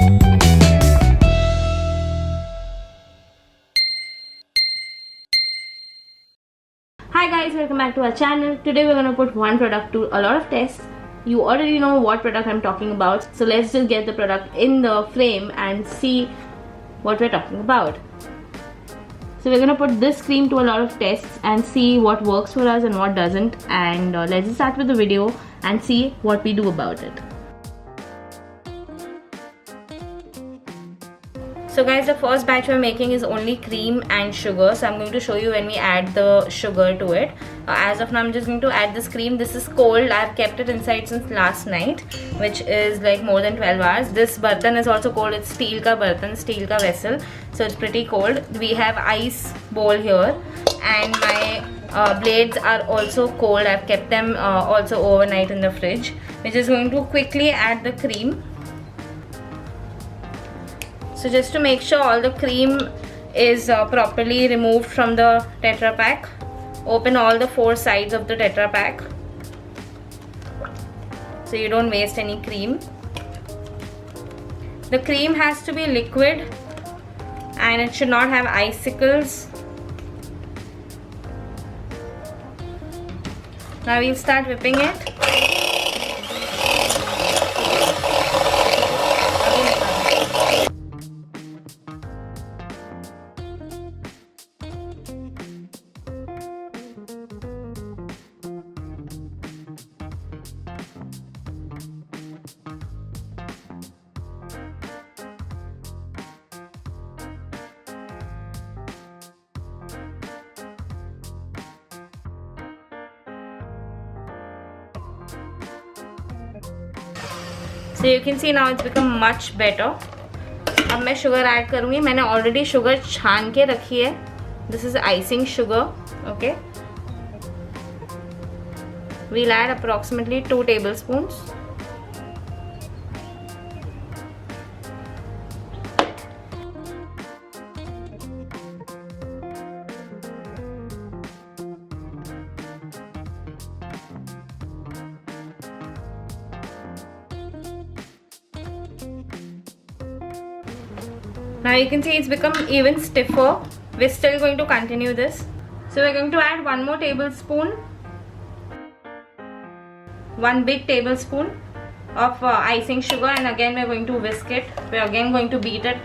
Hi guys, welcome back to our channel. Today we're going to put one product to a lot of tests. You already know what product I'm talking about, so let's just get the product in the frame and see what we're talking about. So we're going to put this cream to a lot of tests and see what works for us and what doesn't, and let's just start with the video and see what we do about it. So guys, the first batch we're making is only cream and sugar. So I'm going to show you when we add the sugar to it. As of now, I'm just going to add this cream. This is cold. I've kept it inside since last night, which is like more than 12 hours. This bartan is also cold. It's steel ka bartan, steel ka vessel. So it's pretty cold. We have ice bowl here, and my blades are also cold. I've kept them also overnight in the fridge. We're just going to quickly add the cream. So just to make sure all the cream is properly removed from the Tetra Pak, open all the 4 sides of the Tetra Pak so you don't waste any cream. The cream has to be liquid and it should not have icicles. Now we'll start whipping it. So you can see now it's become much better. अब मैं sugar add करूँगी. मैंने already sugar छान के रखी है. This is icing sugar. Okay. We'll add approximately 2 tablespoons. Now you can see it's become even stiffer. We're still going to continue this. So we're going to add 1 more tablespoon, 1 big tablespoon of icing sugar, and again we're going to whisk it. We're again going to beat it.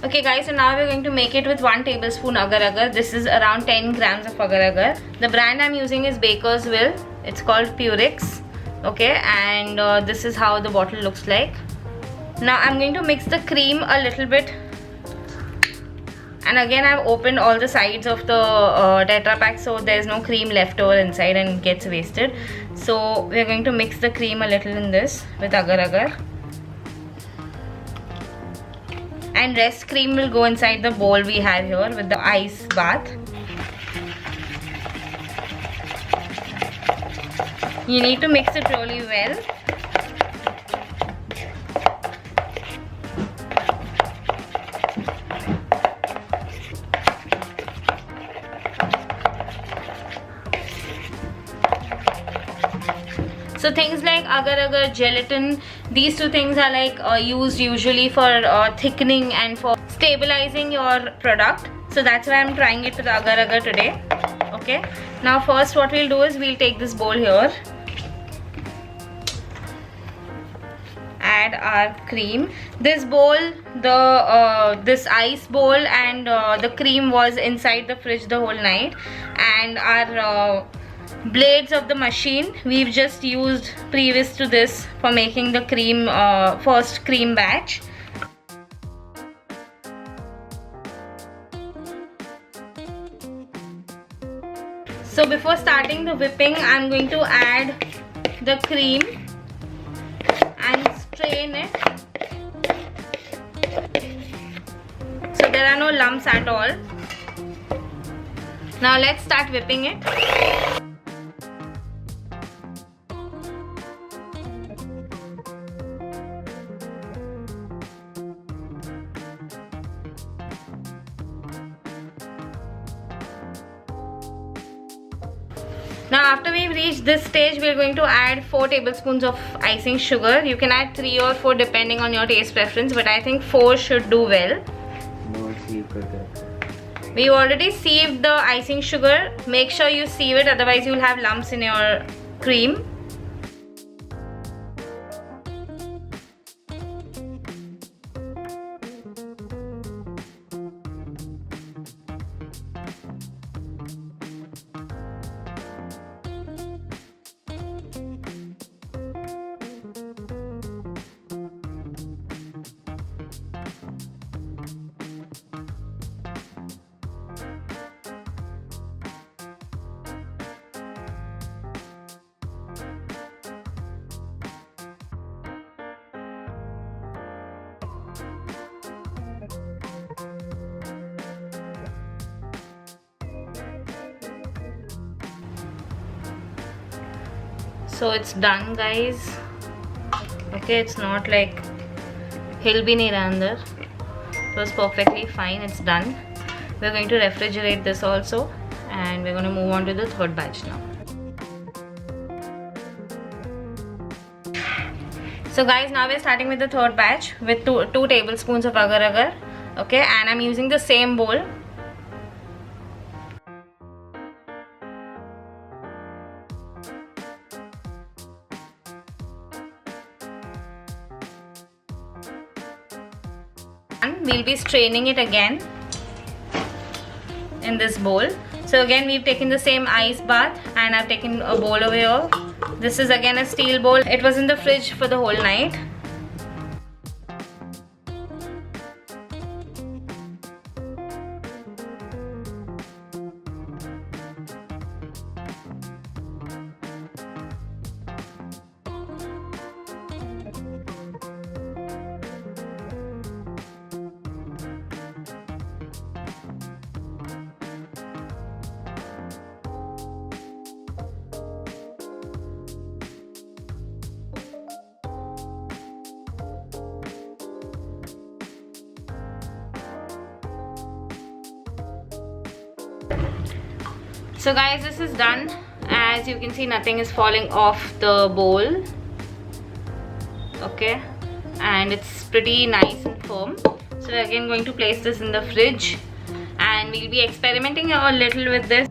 Okay guys, so now we're going to make it with 1 tablespoon agar agar. This is around 10 grams of agar agar. The brand I'm using is Baker's Will. It's called Purix. Okay, and this is how the bottle looks like. Now I'm going to mix the cream a little bit. And again I've opened all the sides of the Tetra Pak so there's no cream left over inside and it gets wasted. So we're going to mix the cream a little in this with agar agar. And rest cream will go inside the bowl we have here with the ice bath. You need to mix it really well. So things like agar agar, gelatin, these 2 things are like used usually for thickening and for stabilizing your product. So that's why I'm trying it with agar agar today. Okay. Now first what we'll do is we'll take this bowl here. Add our cream. This bowl, this ice bowl and the cream was inside the fridge the whole night, and our blades of the machine we've just used previous to this for making the cream, first cream batch. So before starting the whipping, I'm going to add the cream and strain it so there are no lumps at all. Now let's start whipping it. Now after we've reached this stage, we're going to add 4 tablespoons of icing sugar. You can add 3 or 4 depending on your taste preference, but I think 4 should do well. We already sieved the icing sugar. Make sure you sieve it, otherwise you'll have lumps in your cream. So it's done, guys. Okay, it's not like hill bhi nahi raha andar. It was perfectly fine. It's done. We're going to refrigerate this also, and we're going to move on to the third batch now. So guys, now we're starting with the third batch with 2 tablespoons of agar agar. Okay, and I'm using the same bowl. We'll be straining it again in this bowl. So again, we've taken the same ice bath and I've taken a bowl over here. This is again a steel bowl. It was in the fridge for the whole night. So guys, this is done. As you can see, nothing is falling off the bowl. Okay, and it's pretty nice and firm. So we're again going to place this in the fridge and we'll be experimenting a little with this.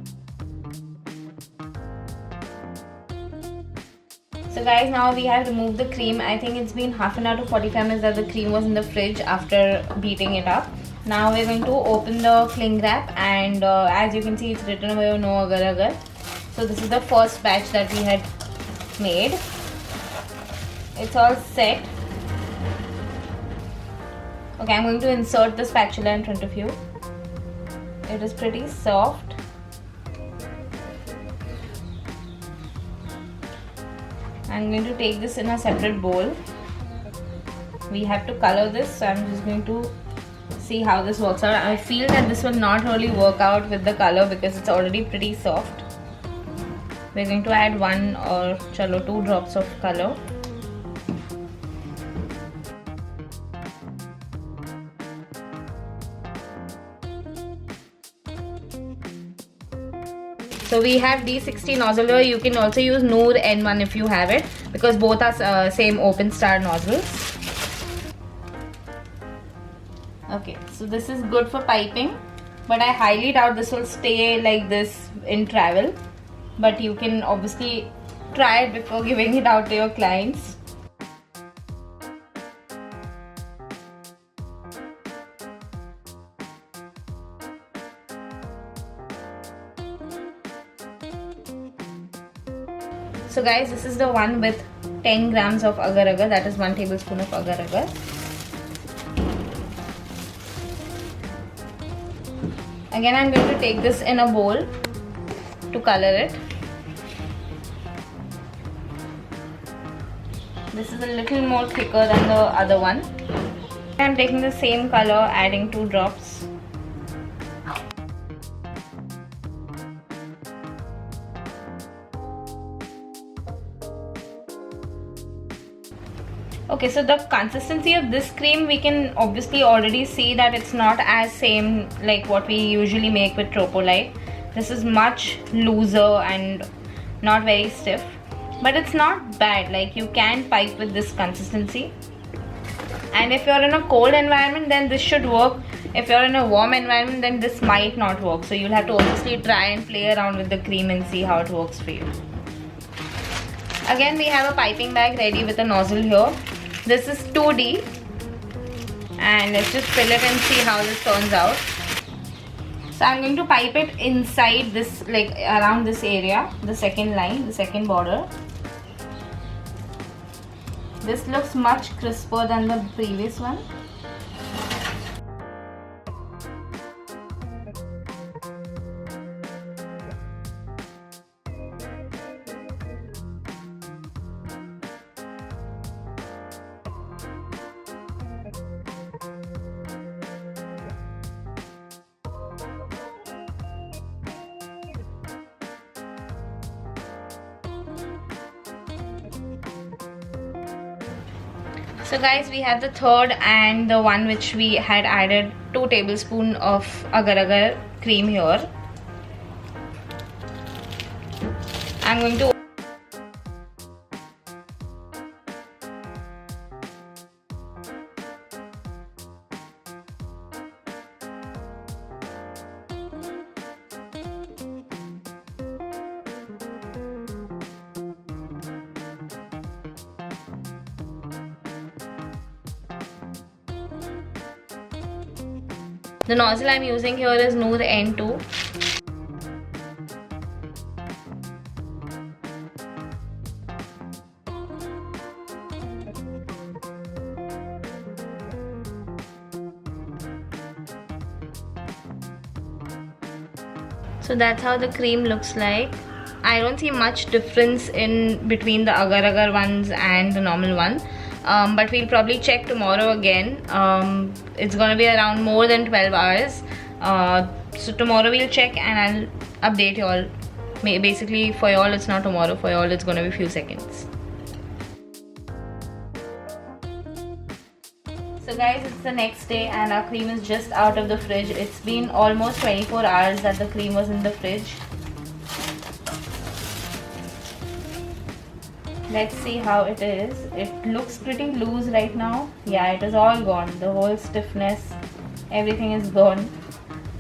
So guys, now we have removed the cream. I think it's been half an hour to 45 minutes that the cream was in the fridge after beating it up. Now we're going to open the cling wrap, and as you can see, it's written over here, no agar agar. So this is the first batch that we had made. It's all set. Okay, I'm going to insert the spatula in front of you. It is pretty soft. I'm going to take this in a separate bowl. We have to color this, so I'm just going to see how this works out. I feel that this will not really work out with the color because it's already pretty soft. We're going to add 1 or 2 drops of color. So we have D60 nozzle here. You can also use Noor N1 if you have it, because both are same open star nozzles. Okay, so this is good for piping, but I highly doubt this will stay like this in travel. But you can obviously try it before giving it out to your clients. So guys, this is the one with 10 grams of agar agar, that is 1 tablespoon of agar agar. Again, I'm going to take this in a bowl to color it. This is a little more thicker than the other one. I'm taking the same color, adding 2 drops. Okay, so the consistency of this cream, we can obviously already see that it's not as same like what we usually make with Tropolite. This is much looser and not very stiff, but it's not bad. Like, you can pipe with this consistency, and if you're in a cold environment, then this should work. If you're in a warm environment, then this might not work, so you'll have to obviously try and play around with the cream and see how it works for you. Again, we have a piping bag ready with a nozzle here. This is 2D, and let's just fill it and see how this turns out. So I'm going to pipe it inside this, like around this area, the second line, the second border. This looks much crisper than the previous one. So guys, we have the third and the one which we had added 2 tablespoons of agar agar cream here. I'm going to the nozzle I'm using here is Noor N2. So that's how the cream looks like. I don't see much difference in between the agar agar ones and the normal one. But we'll probably check tomorrow again. It's gonna be around more than 12 hours. So tomorrow we'll check and I'll update you all. Basically for y'all it's not tomorrow, for y'all it's gonna be a few seconds. So guys, it's the next day and our cream is just out of the fridge. It's been almost 24 hours that the cream was in the fridge. Let's see how it is. It looks pretty loose right now. Yeah, it is all gone. The whole stiffness, everything is gone.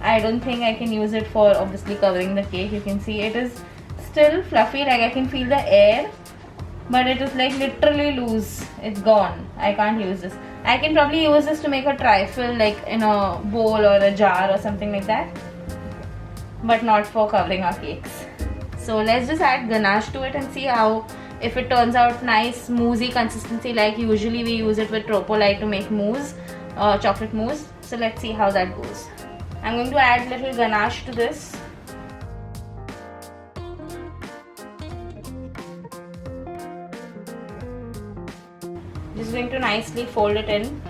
I don't think I can use it for obviously covering the cake. You can see it is still fluffy, like I can feel the air, but it is like literally loose. It's gone. I can't use this. I can probably use this to make a trifle, like in a bowl or a jar or something like that, but not for covering our cakes. So let's just add ganache to it and see how, if it turns out nice moussey consistency like usually we use it with Tropolite to make mousse, chocolate mousse. So let's see how that goes. I'm going to add little ganache to this. Just going to nicely fold it in.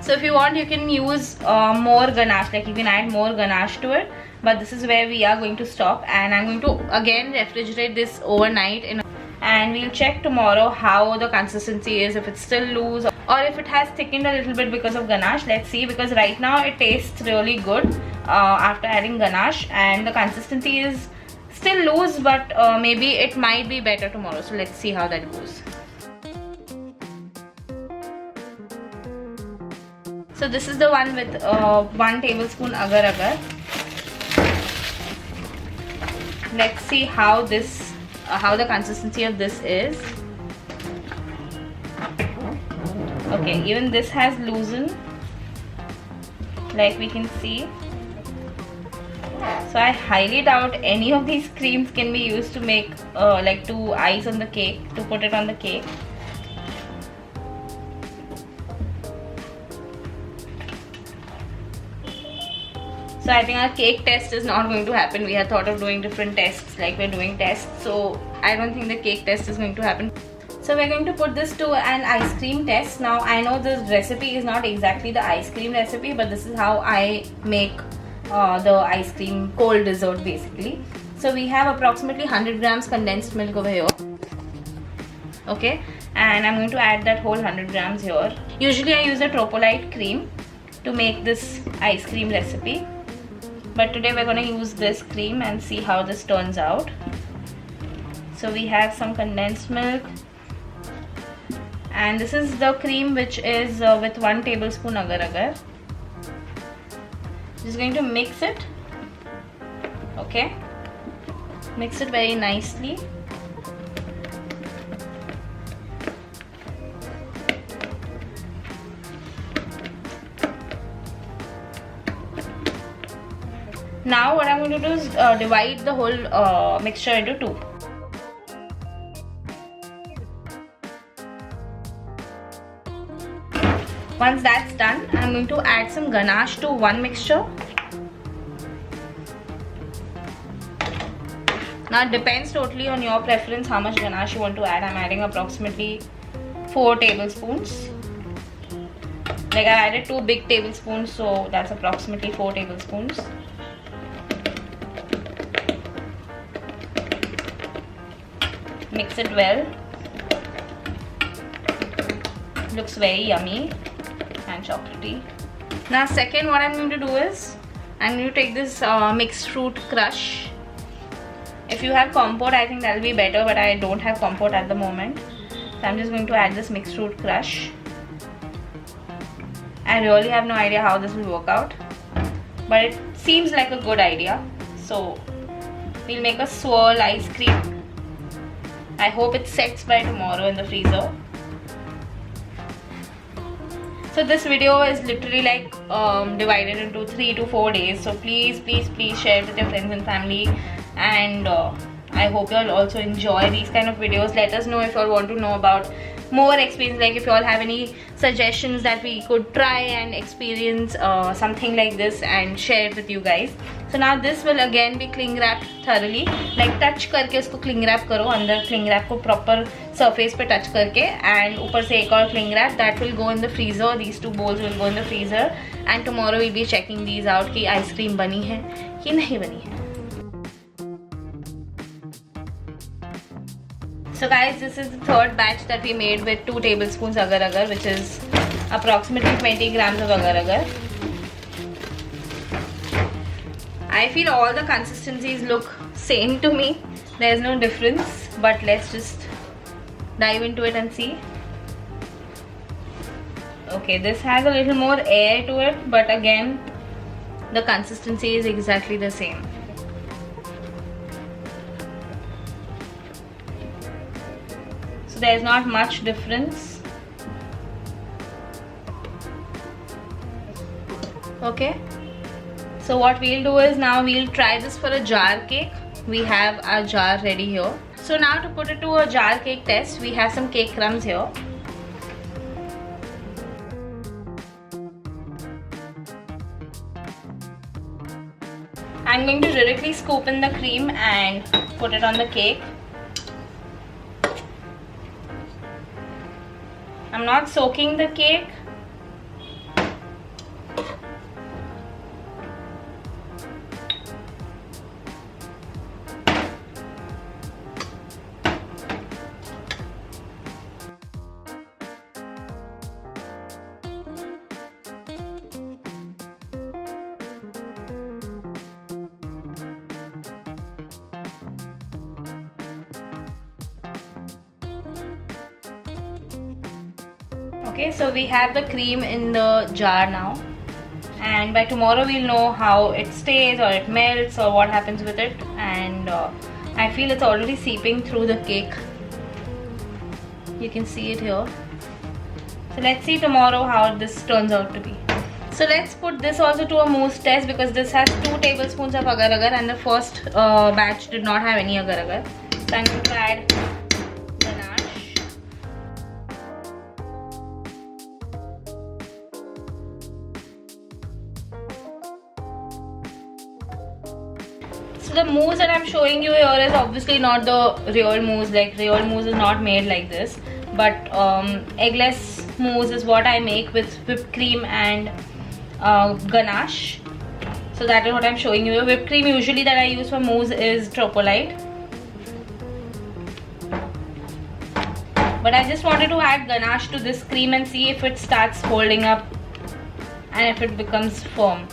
So if you want, you can use more ganache, like you can add more ganache to it, but this is where we are going to stop, and I'm going to again refrigerate this overnight and we'll check tomorrow how the consistency is, if it's still loose or if it has thickened a little bit because of ganache. Let's see, because right now it tastes really good after adding ganache, and the consistency is still loose, but maybe it might be better tomorrow. So let's see how that goes. So this is the one with 1 tablespoon agar agar. Let's see how this, how the consistency of this is. Okay, even this has loosened, like we can see. So I highly doubt any of these creams can be used to make like to ice on the cake, to put it on the cake. So I think our cake test is not going to happen. We had thought of doing different tests, like we're doing tests. So I don't think the cake test is going to happen. So we're going to put this to an ice cream test. Now I know this recipe is not exactly the ice cream recipe, but this is how I make the ice cream cold dessert basically. So we have approximately 100 grams condensed milk over here. Okay, and I'm going to add that whole 100 grams here. Usually I use a Tropolite cream to make this ice cream recipe, but today we're going to use this cream and see how this turns out. So we have some condensed milk, and this is the cream which is with 1 tablespoon agar agar. Just going to mix it. Okay, mix it very nicely. Now what I'm going to do is divide the whole mixture into two. Once that's done, I'm going to add some ganache to one mixture. Now it depends totally on your preference how much ganache you want to add. I'm adding approximately 4 tablespoons. Like I added 2 big tablespoons, so that's approximately 4 tablespoons. Mix it well. Looks very yummy and chocolatey. Now second, what I'm going to do is I'm going to take this mixed fruit crush. If you have compote, I think that'll be better, but I don't have compote at the moment. So I'm just going to add this mixed fruit crush. I really have no idea how this will work out, but it seems like a good idea. So we'll make a swirl ice cream. I hope it sets by tomorrow in the freezer. So this video is literally like divided into 3 to 4 days. So please share it with your friends and family. And I hope you all also enjoy these kind of videos. Let us know if you all want to know about more experience, like if you all have any suggestions that we could try and experience something like this and share it with you guys. So now this will again be cling wrapped thoroughly, like touch करके उसको cling wrap करो, अंदर cling wrap को proper surface पे touch करके, and ऊपर से एक और cling wrap that will go in the freezer. These 2 bowls will go in the freezer, and tomorrow we'll be checking these out कि ice cream बनी है कि नहीं बनी है. So guys, this is the third batch that we made with 2 tablespoons agar agar, which is approximately 20 grams of agar agar. I feel all the consistencies look same to me. There's no difference, but let's just dive into it and see. Okay, this has a little more air to it, but again, the consistency is exactly the same. So there's not much difference. Okay, so what we'll do is now we'll try this for a jar cake. We have our jar ready here. So now to put it to a jar cake test, we have some cake crumbs here. I'm going to directly scoop in the cream and put it on the cake. I'm not soaking the cake. Okay, so we have the cream in the jar now, and by tomorrow we'll know how it stays or it melts or what happens with it. And I feel it's already seeping through the cake. You can see it here. So let's see tomorrow how this turns out to be. So let's put this also to a mousse test, because this has 2 tablespoons of agar agar and the first batch did not have any agar agar. So I'm going to add ganache. So the mousse that I'm showing you here is obviously not the real mousse. Like, real mousse is not made like this. But eggless mousse is what I make with whipped cream and ganache. So that is what I'm showing you. Whipped cream usually that I use for mousse is Tropolite. But I just wanted to add ganache to this cream and see if it starts holding up and if it becomes firm.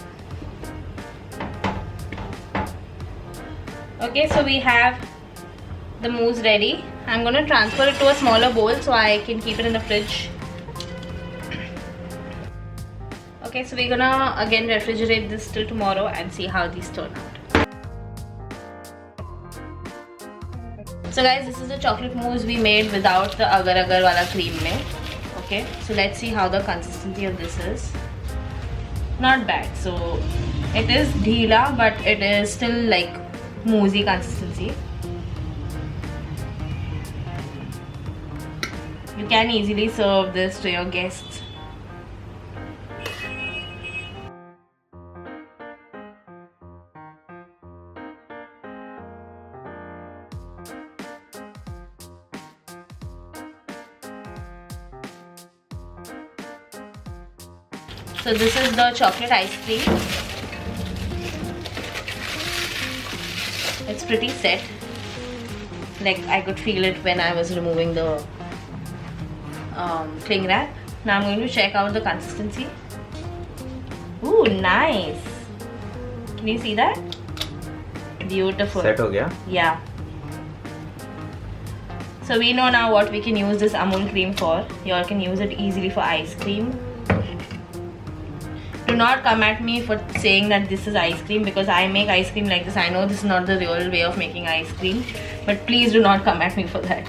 Okay, so we have the mousse ready. I'm going to transfer it to a smaller bowl so I can keep it in the fridge. Okay, so we're gonna again refrigerate this till tomorrow and see how these turn out. So guys, this is the chocolate mousse we made without the agar agar wala cream mein. Okay, so let's see how the consistency of this is. Not bad. So it is dheela, but it is still like moussey consistency. You can easily serve this to your guests. So this is the chocolate ice cream. It's pretty set. Like, I could feel it when I was removing the cling wrap. Now I'm going to check out the consistency. Ooh, nice. Can you see that? Beautiful. Set ho gaya? Yeah. So we know now what we can use this Amul cream for. You all can use it easily for ice cream. Do not come at me for saying that this is ice cream, because I make ice cream like this. I know this is not the real way of making ice cream, but please do not come at me for that.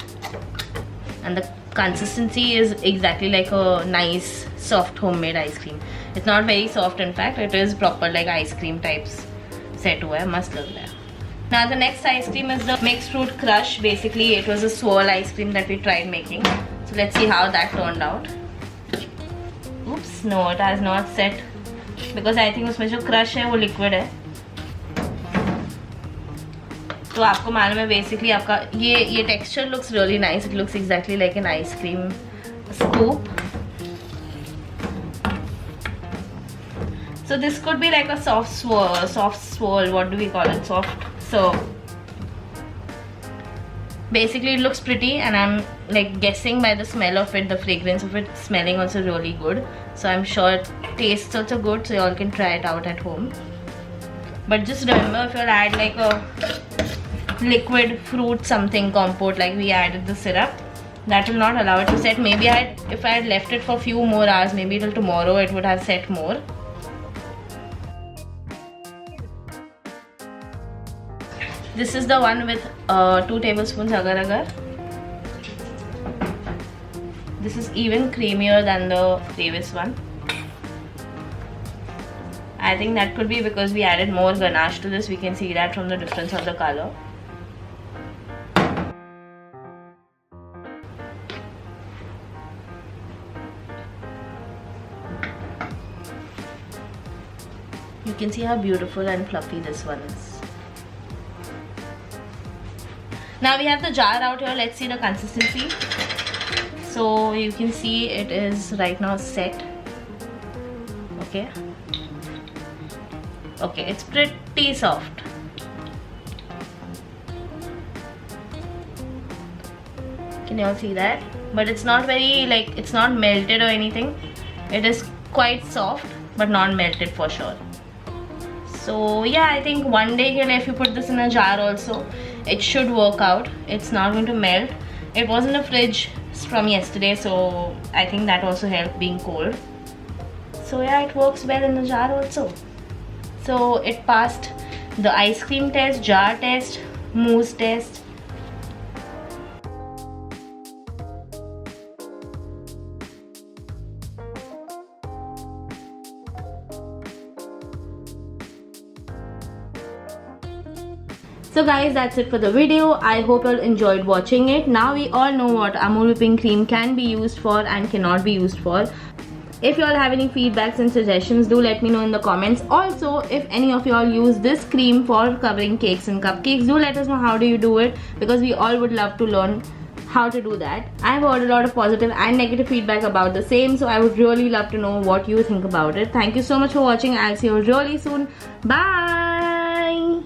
And the consistency is exactly like a nice soft homemade ice cream. It's not very soft, in fact. It is proper like ice cream types set hua hai. Mast lag raha hai. Now the next ice cream is the mixed fruit crush. Basically it was a swirl ice cream that we tried making. So let's see how that turned out. Oops, no, it has not set, because I think उसमें जो crush है वो liquid है. तो आपको मालूम है basically आपका ये texture looks really nice. It looks exactly like an ice cream scoop. So this could be like a soft swirl. What do we call it? Soft serve. Basically it looks pretty, and I'm like guessing by the smell of it, the fragrance of it, smelling also really good. So I'm sure it tastes also good, so you all can try it out at home. But just remember, if you'll add like a liquid fruit something compote, like we added the syrup, that will not allow it to set. Maybe if I had left it for a few more hours, maybe till tomorrow, it would have set more. This is the one with 2 tablespoons agar agar. This is even creamier than the previous one. I think that could be because we added more ganache to this. We can see that from the difference of the color. You can see how beautiful and fluffy this one is. Now we have the jar out here. Let's see the consistency. So you can see it is right now set. Okay. Okay, it's pretty soft. Can you all see that? But it's not very like, it's not melted or anything. It is quite soft but not melted for sure. So yeah, I think one day if you put this in a jar also, it should work out. It's not going to melt. It was in the fridge from yesterday, so I think that also helped being cold. So yeah, it works well in the jar also. So it passed the ice cream test, jar test, mousse test. So guys, that's it for the video. I hope you all enjoyed watching it. Now we all know what Amul whipping cream can be used for and cannot be used for. If you all have any feedbacks and suggestions, do let me know in the comments. Also, if any of you all use this cream for covering cakes and cupcakes, do let us know how do you do it, because we all would love to learn how to do that. I've heard a lot of positive and negative feedback about the same, so I would really love to know what you think about it. Thank you so much for watching. I'll see you really soon. Bye.